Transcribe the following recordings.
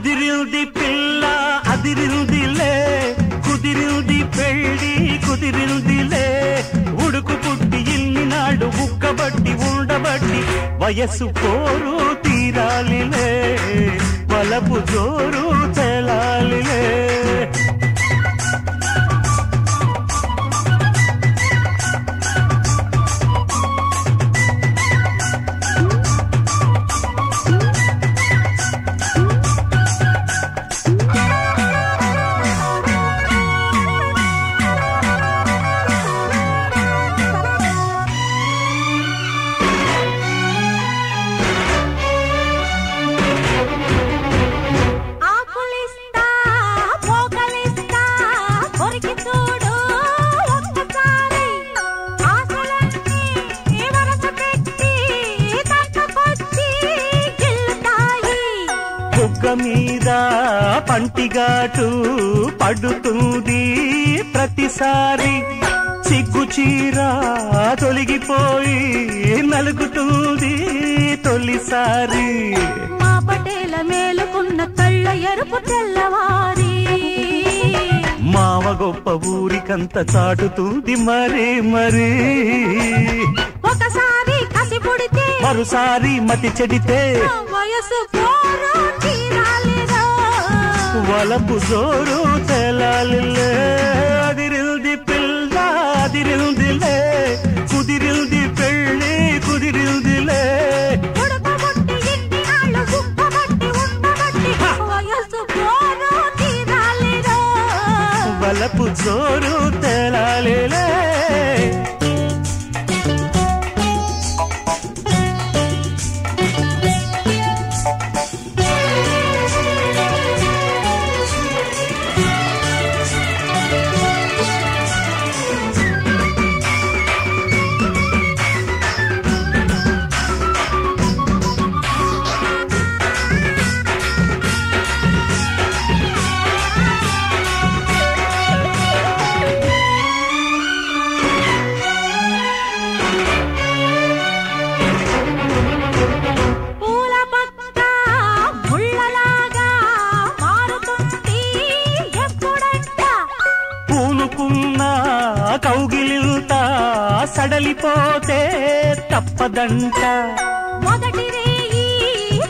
అదిరింది పిల్ల అదిరిందిలే కుదిరింది పెళ్ళి కుదిరిందిలే ఉడుకు పుట్టి ఇన్ని నాడు ఉక్కబట్టి ఉండబట్టి వయస్సు కోరు తీరాలిలే వలపు జోరు తెలాలిలే మీద పంటిగాటు పడుతుంది ప్రతిసారి సిగ్గు చీర తొలగిపోయి నలుగుతుంది తొలిసారి మా పటేల మేలుకున్న కళ్ళ ఎరుపు తెల్లవారి మావ గొప్ప ఊరికంత చాటుతుంది మరి మరి ఒకసారి కసి పుడితే మరోసారి మతి చెడితే వయసు వలపు జోరు తెలాలిలే అదిరింది పిల్ల అదిరిందిలే కుదిరింది పెళ్ళి కుదిరిందిలే వలపు జోరు తెలాలిలే కౌగిలింత సడలిపోతే తప్పదంట మొదటి రేయి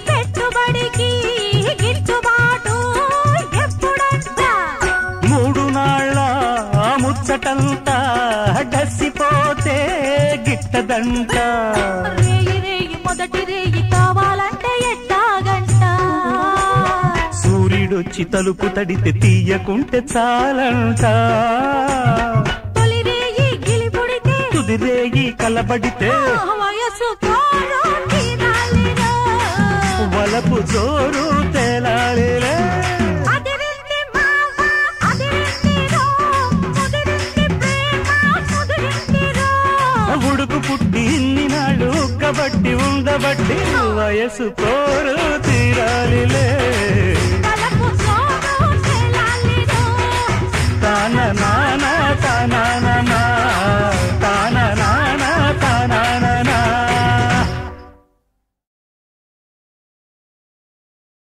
పెట్టుబడికి గిట్టుబాటు ఎప్పుడంట మూడు నాళ్ళ ముచ్చటంతా డసిపోతే గిట్టదంట రేయి రేయి మొదటి రేయి కావాలంటే ఎట్టాగంట సూర్యుడొచ్చి తలుపు తడితే తీయకుంటే చాలంట రేగి కలబడితే వయసు వలపు జోరు తేలాలిలే ఉడుకు పుట్టి ఇన్ని నాడు ఉక్కబట్టి ఉండబట్టి వయసు కోరు తీరాలిలే తాన